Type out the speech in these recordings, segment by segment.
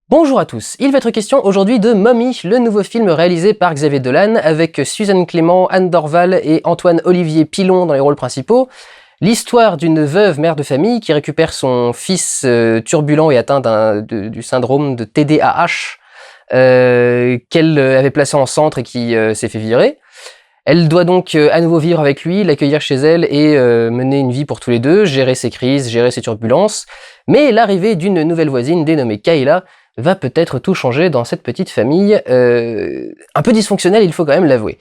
Bonjour à tous, il va être question aujourd'hui de Mummy, le nouveau film réalisé par Xavier Dolan avec Suzanne Clément, Anne Dorval et Antoine-Olivier Pilon dans les rôles principaux. L'histoire d'une veuve mère de famille qui récupère son fils turbulent et atteint du syndrome de TDAH qu'elle avait placé en centre et qui s'est fait virer. Elle doit donc à nouveau vivre avec lui, l'accueillir chez elle et mener une vie pour tous les deux, gérer ses crises, gérer ses turbulences. Mais l'arrivée d'une nouvelle voisine dénommée Kayla va peut-être tout changer dans cette petite famille un peu dysfonctionnelle, il faut quand même l'avouer.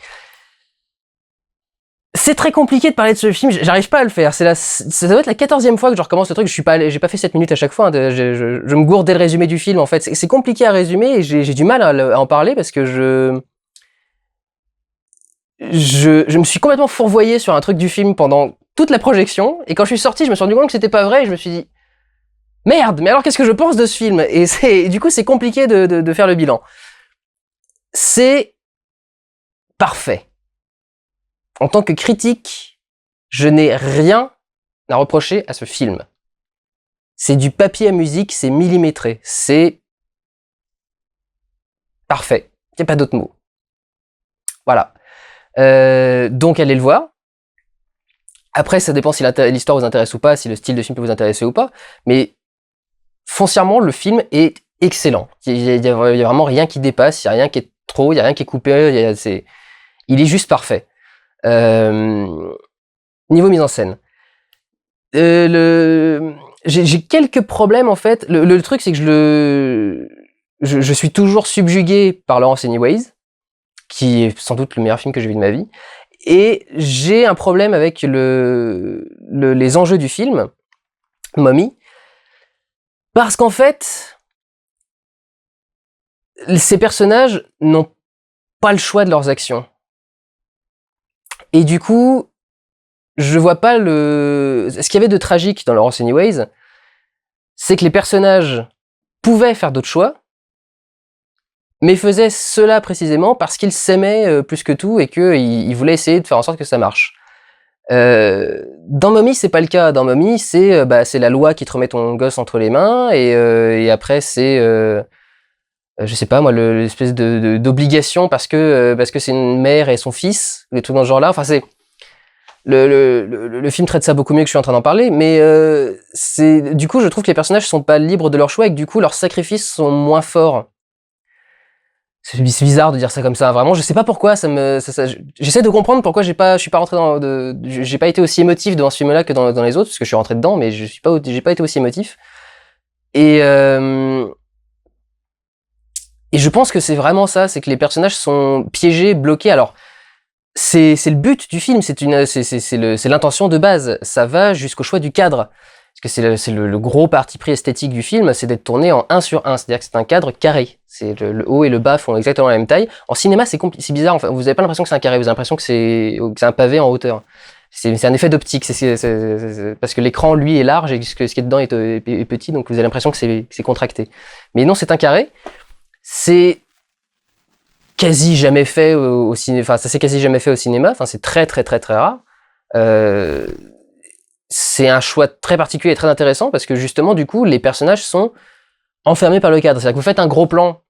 C'est très compliqué de parler de ce film, j'arrive pas à le faire. Ça doit être la 14e fois que je recommence le truc, j'ai pas fait 7 minutes à chaque fois, hein, je me gourde dès le résumé du film en fait. C'est compliqué à résumer et j'ai du mal à en parler parce que je me suis complètement fourvoyé sur un truc du film pendant toute la projection, et quand je suis sorti, je me suis rendu compte que c'était pas vrai, et je me suis dit merde, mais alors qu'est-ce que je pense de ce film? Et du coup, c'est compliqué de faire le bilan. C'est parfait. En tant que critique, je n'ai rien à reprocher à ce film. C'est du papier à musique, c'est millimétré, c'est parfait. Il n'y a pas d'autre mot. Voilà. Donc allez le voir. Après, ça dépend si l'histoire vous intéresse ou pas, si le style de film peut vous intéresser ou pas, mais foncièrement, le film est excellent. Il y a vraiment rien qui dépasse, il y a rien qui est trop, il y a rien qui est coupé, il est juste parfait. Niveau mise en scène. J'ai quelques problèmes en fait. Le truc, c'est que je suis toujours subjugué par Laurence Anyways, qui est sans doute le meilleur film que j'ai vu de ma vie. Et j'ai un problème avec les enjeux du film, Mummy, parce qu'en fait, ces personnages n'ont pas le choix de leurs actions. Et du coup, je vois pas ce qu'il y avait de tragique dans Laurence Anyways, c'est que les personnages pouvaient faire d'autres choix, mais faisaient cela précisément parce qu'ils s'aimaient plus que tout et qu'ils voulaient essayer de faire en sorte que ça marche. Dans Mummy, c'est pas le cas. Dans Mummy, c'est la loi qui te remet ton gosse entre les mains, et après c'est je sais pas moi, l'espèce d'obligation parce que c'est une mère et son fils, des trucs dans ce genre-là. Enfin, c'est le film traite ça beaucoup mieux que je suis en train d'en parler, mais du coup, je trouve que les personnages sont pas libres de leur choix et que du coup, leurs sacrifices sont moins forts. C'est bizarre de dire ça comme ça, vraiment. Je sais pas pourquoi. J'essaie de comprendre pourquoi je suis pas rentré j'ai pas été aussi émotif devant ce film-là que dans les autres, parce que je suis rentré dedans, mais j'ai pas été aussi émotif. Et je pense que c'est vraiment ça, c'est que les personnages sont piégés, bloqués. Alors, c'est le but du film, c'est l'intention de base. Ça va jusqu'au choix du cadre. Parce que c'est le gros parti pris esthétique du film, c'est d'être tourné en 1:1, c'est-à-dire que c'est un cadre carré. C'est le haut et le bas font exactement la même taille. En cinéma, c'est bizarre, enfin, vous avez pas l'impression que c'est un carré, vous avez l'impression que c'est un pavé en hauteur. C'est un effet d'optique, parce que l'écran, lui, est large et ce qui est dedans est petit, donc vous avez l'impression que c'est contracté. Mais non, c'est un carré. C'est quasi jamais fait au cinéma, enfin, ça s'est quasi jamais fait au cinéma, enfin, c'est très très très très rare. C'est un choix très particulier et très intéressant parce que justement, du coup, les personnages sont enfermés par le cadre. C'est-à-dire que vous faites un gros plan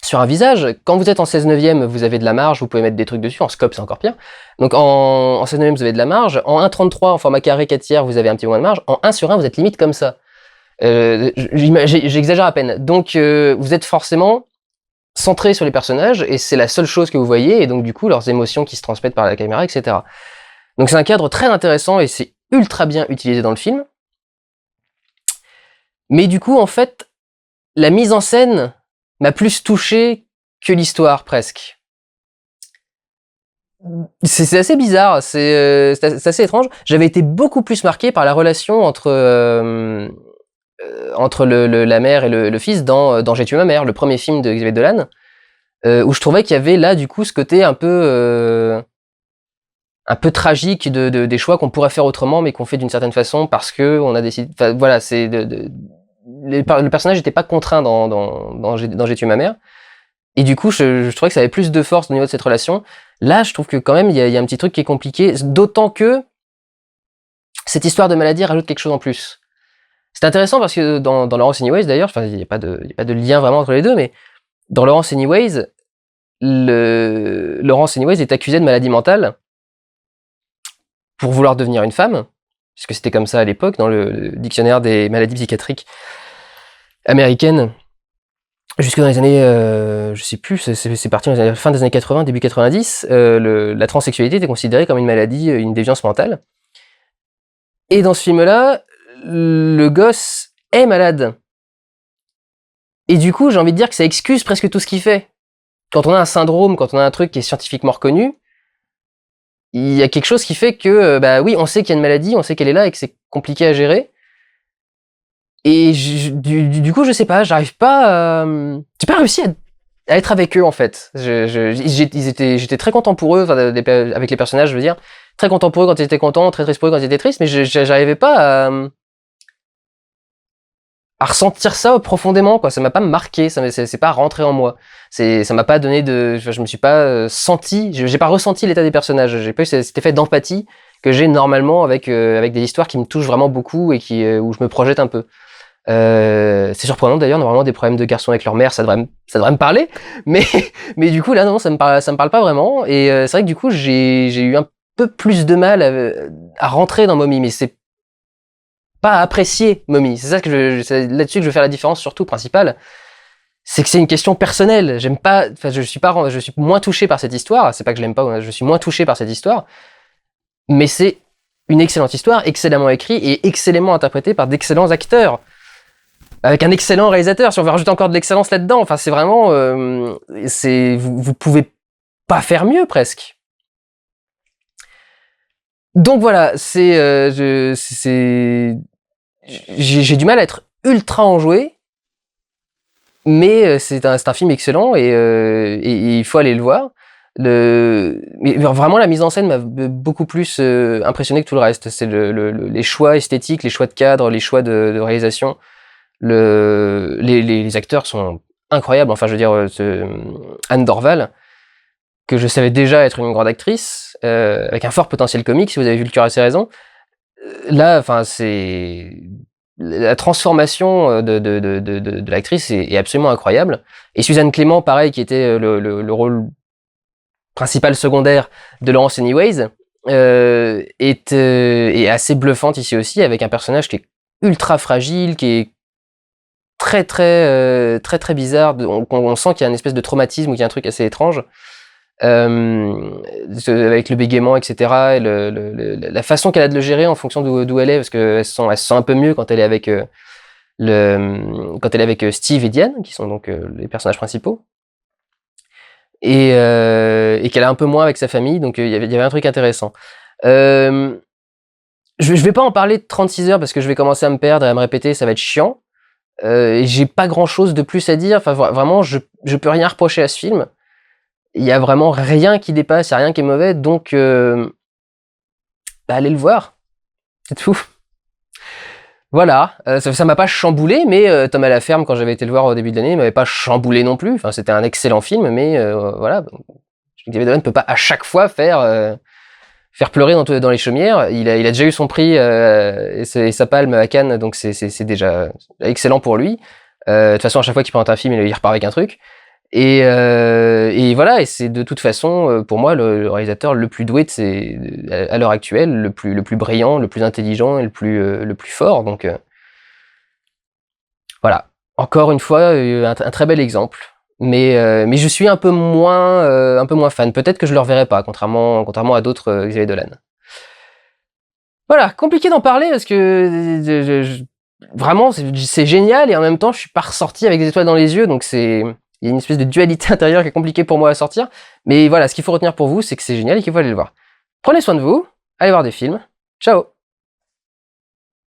sur un visage. Quand vous êtes en 16/9, vous avez de la marge, vous pouvez mettre des trucs dessus. En scope, c'est encore pire. Donc en 16/9, vous avez de la marge. En 1:33, en format carré 4/3, vous avez un petit peu moins de marge. En 1/1, vous êtes limite comme ça. J'exagère à peine. Donc vous êtes forcément centré sur les personnages et c'est la seule chose que vous voyez. Et donc du coup, leurs émotions qui se transmettent par la caméra, etc. Donc c'est un cadre très intéressant et c'est ultra bien utilisé dans le film. Mais du coup, en fait, la mise en scène m'a plus touché que l'histoire, presque. C'est assez bizarre, c'est assez étrange. J'avais été beaucoup plus marqué par la relation entre la mère et le fils dans J'ai tué ma mère, le premier film de Xavier Dolan, où je trouvais qu'il y avait là, du coup, ce côté un peu tragique des choix qu'on pourrait faire autrement, mais qu'on fait d'une certaine façon parce que on a décidé. Enfin, voilà, le personnage n'était pas contraint dans J'ai tué ma mère. Et du coup, je trouvais que ça avait plus de force au niveau de cette relation. Là, je trouve que quand même, il y a un petit truc qui est compliqué, d'autant que cette histoire de maladie rajoute quelque chose en plus. C'est intéressant parce que dans Laurence Anyways, d'ailleurs, enfin, il n'y a pas de lien vraiment entre les deux, mais dans Laurence Anyways, Laurence Anyways est accusée de maladie mentale pour vouloir devenir une femme, puisque c'était comme ça à l'époque, dans le dictionnaire des maladies psychiatriques américaines, jusque dans les années, je sais plus, c'est parti dans la fin des années 80, début 90, la transsexualité était considérée comme une maladie, une déviance mentale. Et dans ce film-là, le gosse est malade. Et du coup, j'ai envie de dire que ça excuse presque tout ce qu'il fait. Quand on a un syndrome, quand on a un truc qui est scientifiquement reconnu, il y a quelque chose qui fait que, bah oui, on sait qu'il y a une maladie, on sait qu'elle est là et que c'est compliqué à gérer. Et du coup, je sais pas, j'arrive pas à... J'ai pas réussi à être avec eux, en fait. J'étais très content pour eux, avec les personnages, je veux dire. Très content pour eux quand ils étaient contents, très triste pour eux quand ils étaient tristes, mais j'arrivais pas à ressentir ça profondément, quoi. Ça m'a pas marqué, c'est pas rentré en moi. Ça m'a pas donné je me suis pas senti, j'ai pas ressenti l'état des personnages. J'ai pas eu cet effet d'empathie que j'ai normalement avec des histoires qui me touchent vraiment beaucoup et où je me projette un peu. C'est surprenant d'ailleurs, normalement des problèmes de garçons avec leur mère, ça devrait me parler, mais du coup là non, ça me parle pas vraiment. Et c'est vrai que du coup j'ai eu un peu plus de mal à rentrer dans Mommy, mais c'est pas à apprécier Mommy. C'est ça c'est là-dessus que je veux faire la différence surtout principale. C'est que c'est une question personnelle. J'aime pas, enfin je suis moins touché par cette histoire. C'est pas que je l'aime pas, je suis moins touché par cette histoire. Mais c'est une excellente histoire, excellemment écrite et excellemment interprétée par d'excellents acteurs. Avec un excellent réalisateur, si on veut rajouter encore de l'excellence là-dedans, enfin c'est vraiment, vous pouvez pas faire mieux presque. Donc voilà, j'ai du mal à être ultra enjoué, mais c'est un film excellent et il faut aller le voir. Mais vraiment la mise en scène m'a beaucoup plus impressionné que tout le reste. C'est les choix esthétiques, les choix de cadre, les choix de réalisation. Les acteurs sont incroyables. Enfin, je veux dire, Anne Dorval, que je savais déjà être une grande actrice, avec un fort potentiel comique, si vous avez vu Le Cœur a ses raisons. Là, enfin, c'est la transformation de l'actrice est absolument incroyable. Et Suzanne Clément, pareil, qui était le rôle principal secondaire de Laurence Anyways, est assez bluffante ici aussi, avec un personnage qui est ultra fragile, qui est très bizarre. On sent qu'il y a une espèce de traumatisme ou qu'il y a un truc assez étrange. Avec le bégaiement, etc. Et la façon qu'elle a de le gérer en fonction d'où elle est, parce qu'elle se sent un peu mieux quand elle est avec Steve et Diane, qui sont donc les personnages principaux, et qu'elle a un peu moins avec sa famille, donc il y avait un truc intéressant. Je vais pas en parler de 36 heures parce que je vais commencer à me perdre et à me répéter, ça va être chiant. J'ai pas grand chose de plus à dire, enfin vraiment je peux rien reprocher à ce film. Il y a vraiment rien qui dépasse, il y a rien qui est mauvais, donc allez le voir, c'est tout. Voilà, ça m'a pas chamboulé, mais Tom à la ferme, quand j'avais été le voir au début de l'année, il m'avait pas chamboulé non plus. Enfin, c'était un excellent film, mais voilà. David Dolan ne peut pas à chaque fois faire pleurer dans les chaumières. Il a déjà eu son prix et sa palme à Cannes, donc c'est déjà excellent pour lui. De toute façon, à chaque fois qu'il présente un film, il repart avec un truc. Et voilà, et c'est de toute façon, pour moi, le réalisateur le plus doué à l'heure actuelle, le plus brillant, le plus intelligent et le plus fort. Donc voilà, encore une fois, un très bel exemple. Mais je suis un peu moins fan. Peut-être que je le reverrai pas, contrairement à d'autres Xavier Dolan. Voilà, compliqué d'en parler parce que vraiment, c'est génial et en même temps, je suis pas ressorti avec des étoiles dans les yeux, donc il y a une espèce de dualité intérieure qui est compliquée pour moi à sortir. Mais voilà, ce qu'il faut retenir pour vous, c'est que c'est génial et qu'il faut aller le voir. Prenez soin de vous, allez voir des films. Ciao!